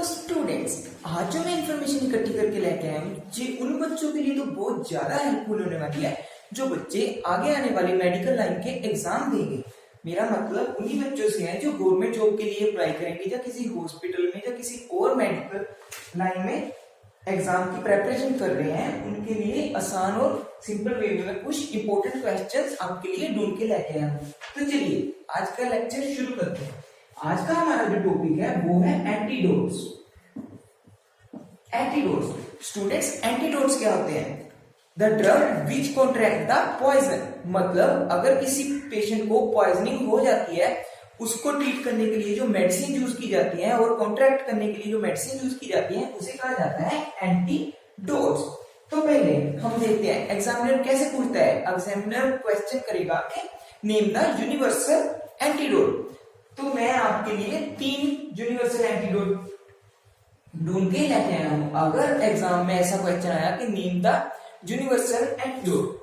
Students, आज जो मैं इंफॉर्मेशन इकट्ठी करके लेके आया हूँ ये उन बच्चों के लिए तो बहुत ज्यादा हेल्पफुल होने वाली है जो बच्चे आगे आने वाली मेडिकल लाइन के एग्जाम देंगे। मेरा मतलब उन्हीं बच्चों से है जो गवर्नमेंट जॉब के लिए अप्लाई करेंगे या किसी हॉस्पिटल में या किसी और मेडिकल लाइन में एग्जाम की प्रेपरेशन कर रहे हैं। उनके लिए आसान और सिंपल वे में कुछ इंपॉर्टेंट क्वेश्चंस आपके लिए ढूंढ के लेके आया हूँ। तो चलिए आज का लेक्चर शुरू करते हैं। आज का हमारा जो टॉपिक है वो है एंटीडोट्स। एंटीडोट्स स्टूडेंट्स, एंटीडोट्स क्या होते हैं? The drug which contract the poison. मतलब अगर किसी पेशेंट को पॉइजनिंग हो जाती है उसको ट्रीट करने के लिए जो मेडिसिन यूज की जाती है और कॉन्ट्रैक्ट करने के लिए जो मेडिसिन यूज की जाती है उसे कहा जाता है एंटीडोट्स। तो पहले हम देखते हैं एग्जामिनर कैसे पूछता है। एग्जामिनर क्वेश्चन करेगा कि नेम द यूनिवर्सल एंटीडोट। तो मैं आपके लिए 3 यूनिवर्सल एंटीडोट ढूंढ के लेके आया हूं। अगर एग्जाम में ऐसा क्वेश्चन आया कि name the universal antidote,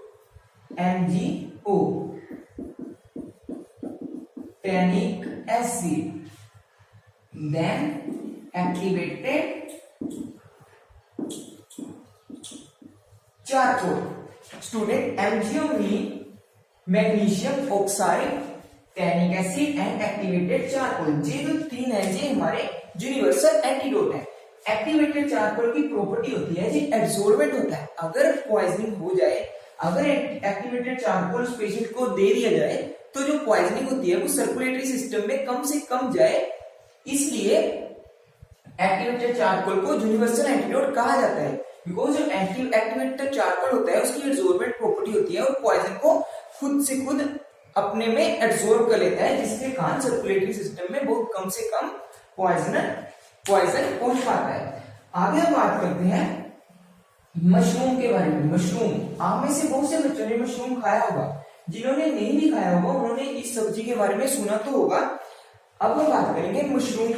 MgO, tannic acid, then activated charcoal. Student, MgO में magnesium oxide, tannic acid and activated charcoal, ये जो 3 है ये हमारे यूनिवर्सल एंटीडोट है। एक्टिवेटेड चारकोल की प्रॉपर्टी होती है ये एब्सॉर्बेंट होता है। अगर पॉइजनिंग हो जाए, अगर एक्टिवेटेड चारकोल पेशेंट को दे दिया जाए तो जो पॉइजनिंग होती है वो सर्कुलेटरी सिस्टम में कम से कम जाए, इसलिए एक्टिवेटेड चारकोल को यूनिवर्सल एंटीडोट कहा जाता है। बिकॉज जो एक्टिवेटेड चारकोल होता है उसकी एब्सॉर्बेंट प्रॉपर्टी होती है और पॉइजन को खुद से खुद अपने में एब्सॉर्ब कर लेता है, जिसके कारण सर्कुलेटरी सिस्टम में बहुत कम से कम पॉइजन पहुंच पाता है। आगे हम बात करते हैं मशरूम के बारे में। मशरूम, आप में से बहुत से बच्चों ने मशरूम खाया होगा, जिन्होंने नहीं भी खाया होगा उन्होंने इस सब्जी के बारे में सुना तो होगा। अब हम बात करेंगे मशरूम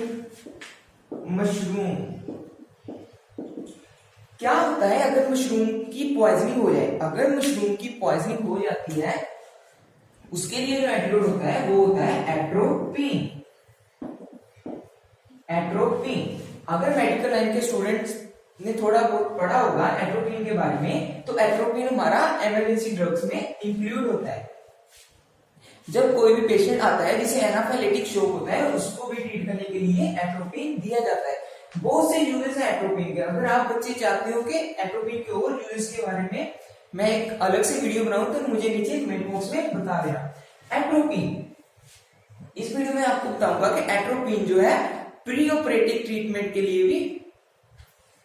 क्या होता है अगर मशरूम की पॉइजनिंग हो जाए। अगर मशरूम की पॉइजनिंग हो जाती है उसके लिए जो एंटीडोट होता है वो होता है एट्रोपिन। अगर मेडिकल लाइन के स्टूडेंट्स ने थोड़ा बहुत पढ़ा होगा एट्रोपिन के बारे में, तो एट्रोपिन हमारा इमरजेंसी ड्रग्स में इंक्लूड होता है। जब कोई भी पेशेंट आता है जिसे एनाफाइलेटिक शॉक होता है उसको भी ट्रीट करने के लिए एट्रोपिन दिया जाता है। बहुत से यूजेस है एट्रोपिन के। अगर आप बच्चे चाहते हो कि एट्रोपिन के और यूजेस के बारे में मैं एक अलग से वीडियो बनाऊं तो मुझे नीचे कमेंट बॉक्स में बता देना। एट्रोपिन, इस वीडियो में आपको बताऊंगा कि एट्रोपिन जो है प्री ऑपरेटिव ट्रीटमेंट के लिए भी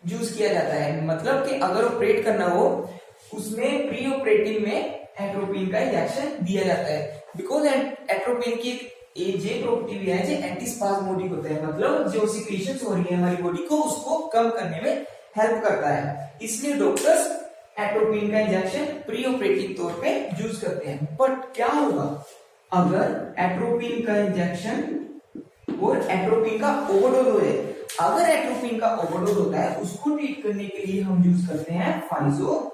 यूज किया जाता है। मतलब कि अगर ऑपरेट करना हो उसमें प्री ऑपरेटिव में एट्रोपिन का इंजेक्शन दिया जाता है। बिकॉज एट्रोपिन की ये प्रॉपर्टी भी है जो एंटीस्पाज्मोडिक होता है। मतलब जो सिक्रीशंस हो रही है हमारी बॉडी को उसको कम करने में हेल्प करता है, इसलिए डॉक्टर्स एट्रोपिन का इंजेक्शन प्री ऑपरेटिव तौर पे यूज करते हैं। बट क्या होगा अगर एट्रोपिन का इंजेक्शन और एट्रोपिन का ओवरडोज हो जाए? अगर एट्रोपिन का ओवरडोज होता है उसको ट्रीट करने के लिए हम यूज करते हैं फाइजोस्टिग्मीन।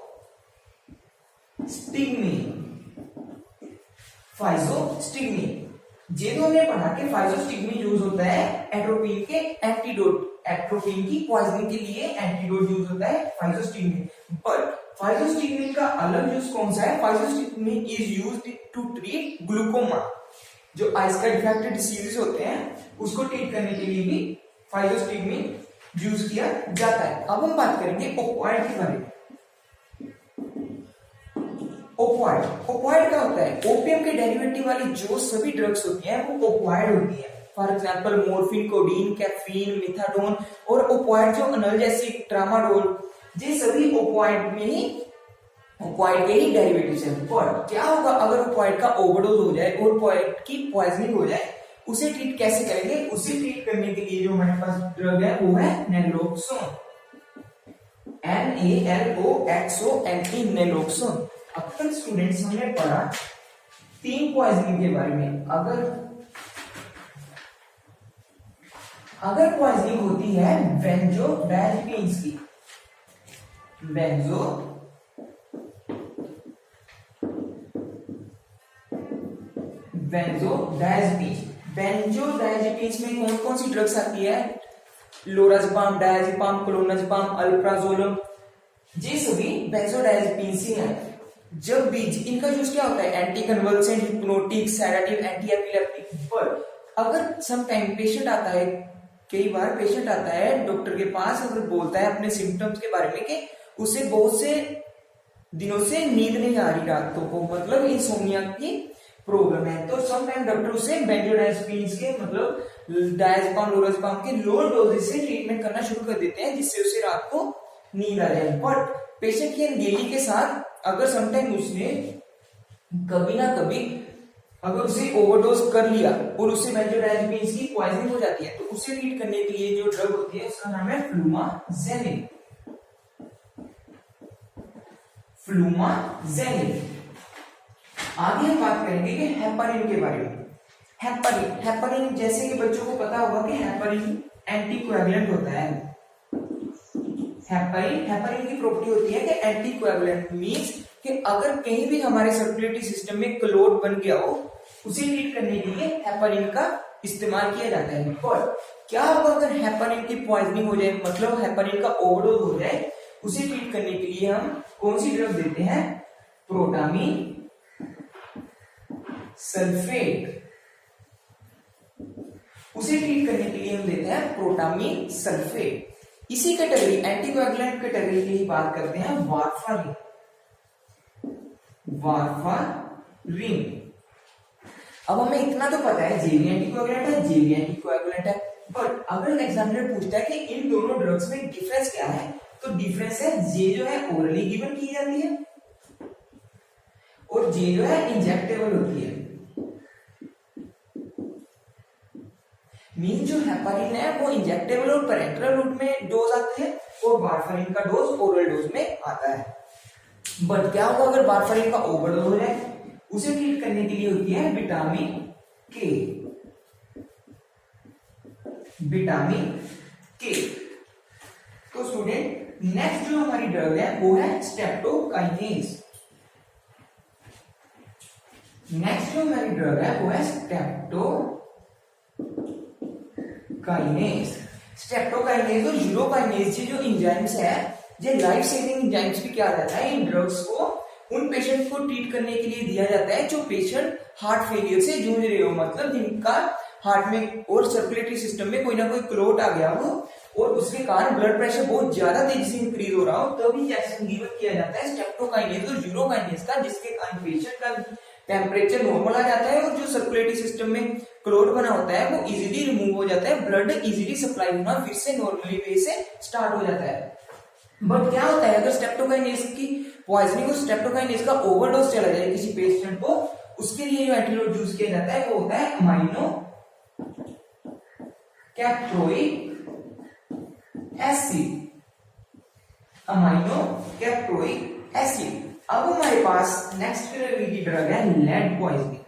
ये तो हमने पढ़ा कि फाइजोस्टिग्मीन यूज होता है एट्रोपिन के एंटीडोट, एट्रोपिन की पॉइजनिंग के लिए एंटीडोट यूज होता है फाइजोस्टिग्मीन। बट फाइजोस्टिग्मीन का अलग यूज कौन सा है? Physostigmine is used to treat glaucoma. जो आइज का डिफेक्टेड डिसीजेस होते हैं उसको ट्रीट करने के लिए भी फाइजोस्टिग्मीन यूज किया जाता है। अब हम बात करेंगे ओपियोइड के बारे में। ओपियोइड क्या होता है? ओपियम के डेरिवेटिव वाली जो सभी ड्रग्स होती हैं वो ओपियोइड होती है। For example morphine, codeine, caffeine, methadone और ओपियोइड जो एनाल्जेसिक, ट्रामाडोल, ये सभी ओपियोइड के ही डेरिवेटिव्स हैं। बट क्या होगा अगर ओपियोइड का ओवरडोज हो जाए और ओपियोइड की पॉइजनिंग हो जाए? उसे ट्रीट कैसे करेंगे? उसे ट्रीट करने के लिए जो हमारे पास ड्रग है वो है नैलोक्सोन, NaLoxone, नैलोक्सोन। अब तक स्टूडेंट्स हमने पढ़ा 3 पॉइजनिंग के बारे में। अगर पॉइजनिंग होती है बेंजोडायजेपिन्स की, बेंजोडायजेपिन्स में कौन कौन सी ड्रग्स आती है? लोराज़ेपाम, डायज़ेपाम, क्लोनाज़ेपाम, अल्प्राज़ोलम, ये सभी बेंजोडायज़ेपिन्स ही हैं। जब भी इनका यूज क्या होता है, anticonvulsant, hypnotic, sedative, antiepileptic. पर अगर सम टाइम पेशेंट आता है, कई बार पेशेंट आता है डॉक्टर के पास, अगर बोलता है अपने सिम्टम्स के बारे में कि उसे बहुत से दिनों से नींद नहीं आ रही रातों को, मतलब इंसोम्निया की प्रॉब्लम है, तो सम टाइम डॉक्टर उसे बेंजोडायज़ेपिन्स के मतलब डायज़ेपाम, लोराज़ेपाम के लो डोजेज से ट्रीटमेंट करना शुरू कर देते हैं, जिससे उसे रात को नींद आ जाए। बट पेशेंट की अनगेली के साथ अगर समटाइम उसने कभी ना कभी अगर उसे ओवरडोज कर लिया और उससे बेंजोडायज़ेपिन्स की पॉइजनिंग हो जाती है, तो उसे ट्रीट करने के लिए जो ड्रग होती है उसका नाम है फ्लूमाजेनिन। फ्लूमाजेनिन। आगे हम बात करेंगे कि हेपारिन के बारे में। हेपारिन जैसे कि बच्चों को पता होगा कि हेपारिन एंटीकोएगुलेंट होता है। हेपारिन की प्रॉपर्टी होती है कि एंटीकोएगुलेंट मींस कि अगर कहीं भी हमारे सर्कुलेटरी सिस्टम में क्लॉट बन गया हो, उसे ट्रीट करने के लिए हेपारिन का इस्तेमाल किया जाता है। पर क्या होगा अगर हेपारिन की पॉइजनिंग हो जाए, मतलब हेपारिन का ओवरडोज हो जाए, उसे ट्रीट करने के लिए हम कौन सी ड्रग देते हैं, प्रोटामीन सल्फेट। उसे ट्रीट करने के लिए हम देते हैं प्रोटामीन सल्फेट। इसी कैटेगरी एंटीकोएगुलेंट कैटेगरी की बात करते हैं वार्फारिन। अब हमें इतना तो पता है जे भी एंटीकोएगुलेंट है, जे भी एंटीकोएगुलेंट है, पर अगर एग्जामिनर पूछता है कि इन दोनों ड्रग्स में डिफरेंस क्या है, तो डिफरेंस है जे जो है ओरली गिवन की जाती है और जे जो है इंजेक्टेबल होती है। मीन जो हेपारिन है वो इंजेक्टेबल और पैरेंटरल रूट में डोज आते हैं और वार्फारिन का डोज ओरल डोज में आता है। बट क्या होगा अगर वार्फारिन का ओवरडोज हो जाए, उसे ट्रीट करने के लिए होती है विटामिन के। विटामिन के। तो स्टूडेंट नेक्स्ट जो हमारी ड्रग है वो है स्ट्रेप्टोकाइनेज। नेक्स्ट जो हमारी ड्रग है वो है स्ट्रेप्टोकाइनेज। स्ट्रेप्टोकाइनेज और यूरोकाइनेज जो एंजाइम्स है, ये लाइफ सेविंग एंजाइम्स भी क्या रहता है, इन ड्रग्स को उन पेशेंट को ट्रीट करने के लिए दिया जाता है जो पेशेंट हार्ट फेलियर से जूझ रहे हो, मतलब जिनका हार्ट में और सर्कुलेटरी सिस्टम में कोई ना कोई क्लॉट आ गया हो और उसके कारण ब्लड प्रेशर बहुत ज्यादा तेजी से इंक्रीज हो रहा हो, तभी इंजेक्शन गिवन किया जाता है स्ट्रेप्टोकाइनेज और यूरोकाइनेज का, जिसके कारण पेशेंट का टेम्परेचर नॉर्मल आ जाता है और जो सर्कुलेटरी सिस्टम में क्लॉट बना होता है वो इजीली रिमूव हो जाता है, ब्लड इजीली सप्लाई होना फिर से नॉर्मली वे से स्टार्ट हो जाता है। बट क्या होता है अगर स्ट्रेप्टोकाइनेज की पॉइजनिंग और स्ट्रेप्टोकाइनेज का ओवरडोज चला जाए किसी पेशेंट को, उसके लिए जो एंटीडोट यूज किया जाता है वो होता है amino caproic acid. Amino caproic acid. अब हमारे पास नेक्स्ट कैटेगरी की ड्रग है लेड पॉइजनिंग।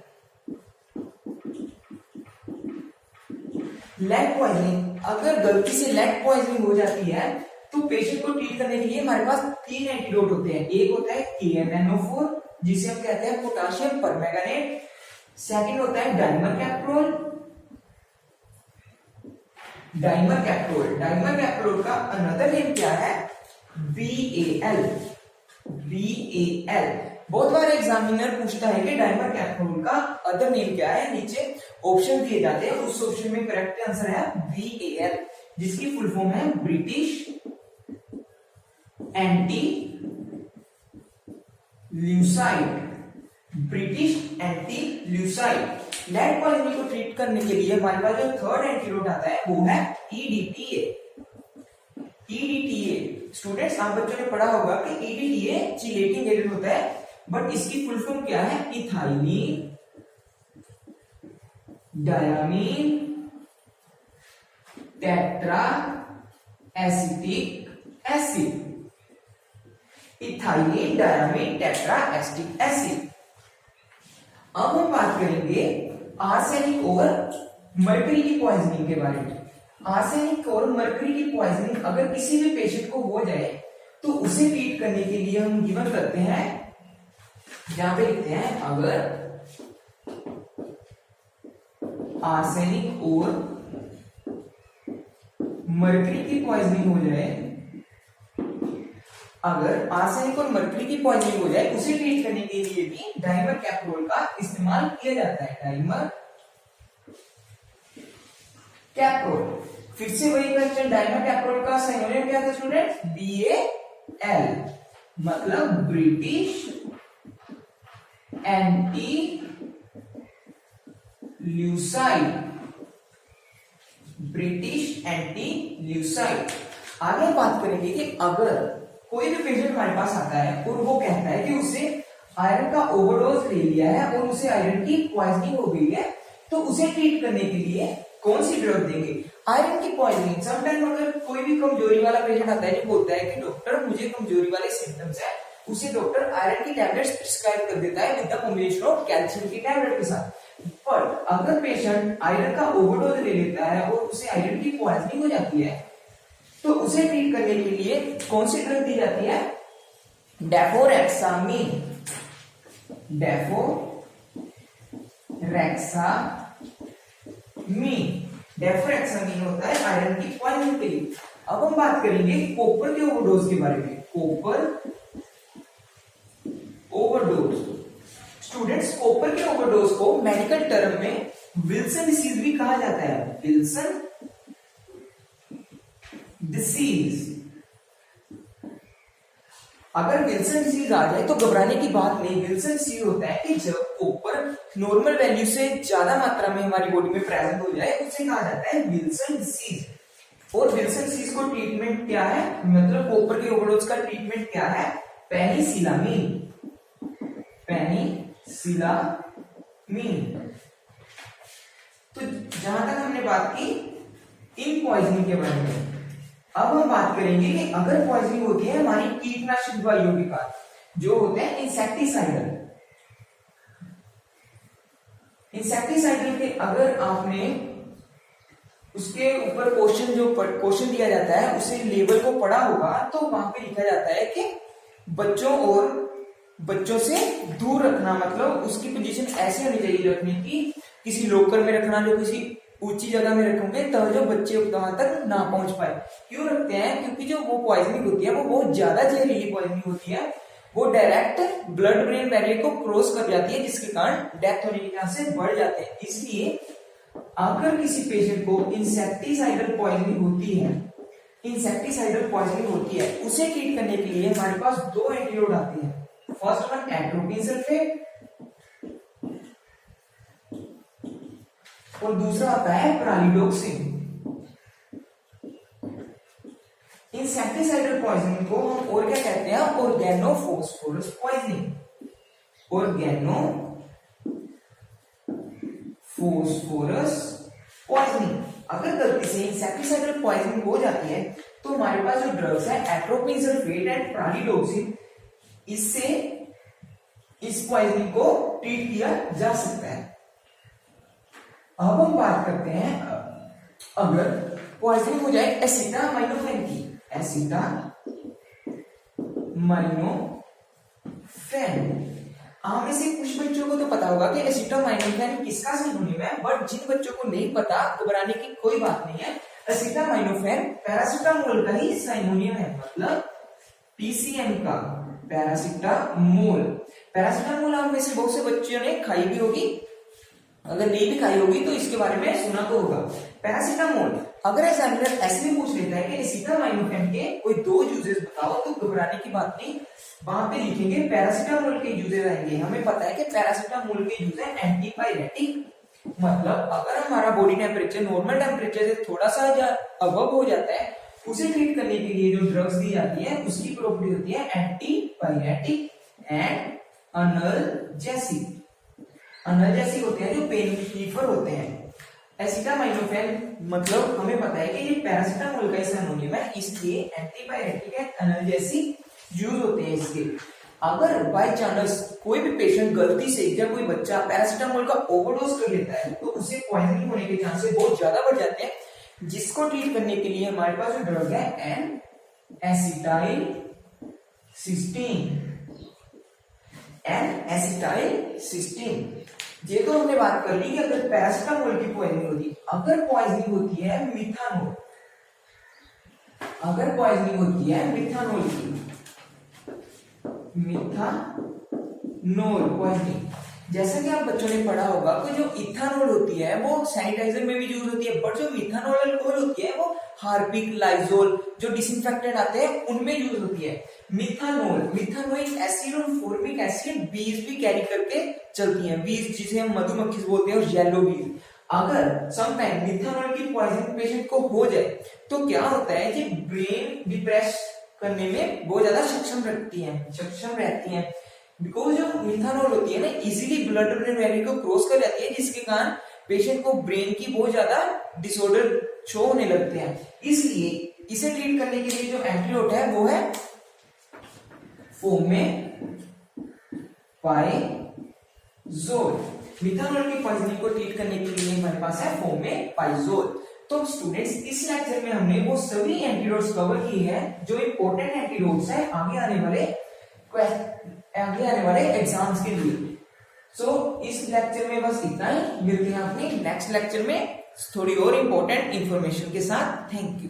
लेड पॉइजनिंग, अगर गलती से लेड पॉइजनिंग हो जाती है तो पेशेंट को ट्रीट करने के लिए हमारे पास 3 एंटीडोट होते हैं। एक होता है KMnO4 जिसे हम कहते हैं पोटाशियम परमैंगनेट, सेकंड होता है डाइमर कैप्रोल। डाइमर कैप्रोल का अनदर नेम क्या है, BAL। बहुत बार एग्जामिनर पूछता है कि डाइमर कैप्रोल का अदर नेम क्या है, नीचे ऑप्शन दिए जाते हैं, उस ऑप्शन में करेक्ट आंसर है BAL, जिसकी फुल फॉर्म है British anti lewisite. British anti lewisite. Lead poisoning को ट्रीट करने के लिए हमारे पास जो थर्ड एंटीडोट आता है वो है EDTA। स्टूडेंट्स आप बच्चों ने पढ़ा होगा कि EDTA चिलेटिंग एजेंट होता है, बट इसकी फुल फॉर्म क्या है, ethylene diamine tetra acetic acid. Ethylene diamine tetra acetic acid. अब हम बात करेंगे आर्सेनिक और मर्करी की पॉइजनिंग के बारे में। आर्सेनिक और मर्करी की पॉइजनिंग अगर किसी भी पेशेंट को हो जाए तो उसे ट्रीट करने के लिए हम गिवन करते हैं, जहां पे लिखते हैं अगर आर्सेनिक और मर्करी की पॉइजनिंग हो जाए, अगर आर्सेनिक और मर्करी की पॉइजनिंग हो जाए, उसे ट्रीट करने के लिए भी डाइमर कैप्रोल का इस्तेमाल किया जाता है। डाइमर कैप्रोल, फिर से वही क्वेश्चन, डाइमर कैप्रोल का संयोजन क्या था स्टूडेंट? BAL, मतलब British anti lewisite, British anti ल्यूसाइड। आगे बात करेंगे कि अगर कोई भी पेशेंट हमारे पास आता है और वो कहता है कि उसे आयरन का ओवरडोज ले लिया है और उसे आयरन की पॉइजनिंग हो गई है, तो उसे ट्रीट करने के लिए कौन सी ड्रग देंगे? आयरन की पॉइजनिंग। समटाइम अगर कोई भी कमजोरी वाला पेशेंट आता है जो बोलता है कि डॉक्टर मुझे कमजोरी वाले सिम्टम्स है, उसे डॉक्टर आयरन की टैबलेट्स प्रिस्क्राइब कर देता है with the combination of calcium की टैबलेट के साथ। पर अगर पेशेंट आयरन का ओवरडोज ले लेता है और उसे आयरन की पॉइजनिंग हो जाती है, तो उसे ट्रीट करने के लिए कौन सी ड्रग दी जाती है? डेफोरेक्सामिन। डेफोरेक्सामिन होता है आयरन की पॉइजनिंग के लिए। अब हम बात करेंगे कॉपर के ओवरडोज के बारे में। कॉपर ओवरडोज, स्टूडेंट्स कॉपर के ओवरडोज को मेडिकल टर्म में विल्सन डिसीज भी कहा जाता है। Wilson disease. अगर विल्सन डिसीज आ जाए तो घबराने की बात नहीं। विल्सन डिसीज होता है कि जब कॉपर नॉर्मल वैल्यू से ज्यादा मात्रा में हमारी बॉडी में प्रेजेंट हो जाए, उसे कहा जाता है विल्सन डिसीज। और विल्सन डिसीज को ट्रीटमेंट क्या है, मतलब कॉपर के ओवरडोज का ट्रीटमेंट क्या है? पेनिसिलामिन। तो जहां तक हमने बात की इन पॉइजनिंग के बारे में, अब हम बात करेंगे कि अगर पॉइजनिंग होती है हमारी कीटनाशक दवाइयों के कारण, जो होते हैं इंसेक्टिसाइडल। इंसेक्टिसाइडल के अगर आपने उसके ऊपर क्वेश्चन दिया जाता है, उसे लेवल को पढ़ा होगा, तो वहां पे लिखा जाता है कि बच्चों से दूर रखना, मतलब उसकी पोजीशन ऐसी होनी चाहिए रखने की, किसी लॉकर में रखना, जो किसी ऊंची जगह में रखोगे तो जो बच्चे वहां तक ना पहुंच पाए। क्यों रखते हैं? क्योंकि जो वो पॉइजनिंग होती है वो बहुत ज्यादा जहरीली पॉइजनिंग होती है, वो डायरेक्ट ब्लड ब्रेन बैरियर को क्रॉस कर जाती है, जिसके कारण डेथ होने के चांसेस बढ़ जाते हैं। इसलिए अगर किसी पेशेंट को इंसेक्टिसाइडल पॉइजनिंग होती है, उसे ट्रीट करने के लिए हमारे पास दो एंटीडोट आते हैं। फर्स्ट वन एट्रोपिन सल्फेट और दूसरा आता है प्रालिडोक्सिन। इंसेक्टिसाइडल पॉइजनिंग को हम और क्या कहते हैं? Organophosphorus poisoning. अगर गलती से इंसेक्टिसाइडल पॉइजनिंग हो जाती है तो हमारे पास जो ड्रग्स है एट्रोपिन सल्फेट एंड प्रालिडोक्सिन, इससे इस पॉइजनिंग को ट्रीट किया जा सकता है। अब हम बात करते हैं अगर पॉइजनिंग हो जाए एसिटामाइनोफेन की। में से कुछ बच्चों को तो पता होगा कि एसिटामाइनोफेन किसका सिनोनिम है, बट जिन बच्चों को नहीं पता घबराने की कोई बात नहीं है। एसिटामाइनोफेन पैरासिटामोल का ही सिनोनिम है, मतलब पीसीएम का पैरासिटामोल आप में से बहुत से बच्चों ने खाई भी होगी, अगर नहीं भी खाई होगी तो इसके बारे में सुना तो होगा। पैरासिटामोल, अगर एग्जामिनर ऐसे भी पूछ लेता है कि एसिटामाइनोफेन के कोई दो यूजेस बताओ, तो घबराने की बात नहीं, वहां पे लिखेंगे पैरासिटामोल के यूजेस आएंगे। हमें पता है कि पैरासिटामोल के यूज है एंटीपायरेटिक, मतलब अगर हमारा बॉडी टेम्परेचर नॉर्मल टेम्परेचर से थोड़ा सा अबव हो जाता है, उसे ट्रीट करने के लिए जो ड्रग्स दी जाती है उसकी प्रॉपर्टी होती है एंटीपायरेटिक एंड अनल्जेसिक। अनल्जेसिक होते हैं जो पेन रिलीफर होते हैं। एसिटामाइनोफेन मतलब हमें पता है कि ये पैरासिटामोल का सिनोनिम है, इसलिए एंटीपायरेटिक एंड अनल्जेसिक यूज होते हैं इसके। अगर बाय चांस कोई भी पेशेंट गलती से या कोई बच्चा पैरासिटामोल का ओवरडोज कर लेता है तो उसे पॉइजनिंग होने के चांसेस बहुत ज्यादा बढ़ जाते हैं, जिसको ट्रीट करने के लिए हमारे पास जो ड्रग है एन एसिटाइलसिस्टीन। ये तो हमने बात कर ली कि अगर पैरासिटामोल की पॉइजनिंग होती है। अगर पॉइजनिंग होती है मिथानोल, अगर पॉइजनिंग होती है मिथानोल की, मिथानोल पॉइजनिंग, जैसा कि आप बच्चों ने पढ़ा होगा कि जो इथानोल होती है वो सैनिटाइजर में भी यूज होती है, बट जो मिथानोल अल्कोहल होती है वो हार्पिक, लाइजोल जो डिसइंफेक्टेंट आते हैं उनमें यूज होती है। मिथानोइक एसिड और फॉर्मिक एसिड बीज भी कैरी करके चलती हैं, बीज जिसे हम मधुमक्खी बोलते हैं और येलो बीज। अगर समटाइम मिथानोल की पॉइजनिंग पेशेंट को हो जाए तो क्या होता है कि ब्रेन डिप्रेस करने में बहुत ज्यादा सक्षम रहती है, बिकॉज जो मिथानोल होती है ना इजीली ब्लड ब्रेन बैरियर को क्रॉस कर जाती है, जिसके कारण पेशेंट को ब्रेन की बहुत ज्यादा डिसऑर्डर शो होने लगते हैं। इसलिए इसे ट्रीट करने के लिए जो एंटीडोट है वो है फोमेपाइजोल। मिथानोल की पॉइजनिंग को ट्रीट करने के लिए हमारे पास है फोमेपाइजोल। तो स्टूडेंट्स इस लेक्चर में हमने वो सभी एंटीडोट्स कवर किए हैं जो इंपॉर्टेंट एंटीडोट्स हैं आगे आने वाले एग्जाम्स के लिए। सो इस लेक्चर में बस इतना ही, मिलते हैं अपने नेक्स्ट लेक्चर में थोड़ी और इंपॉर्टेंट इंफॉर्मेशन के साथ। Thank you.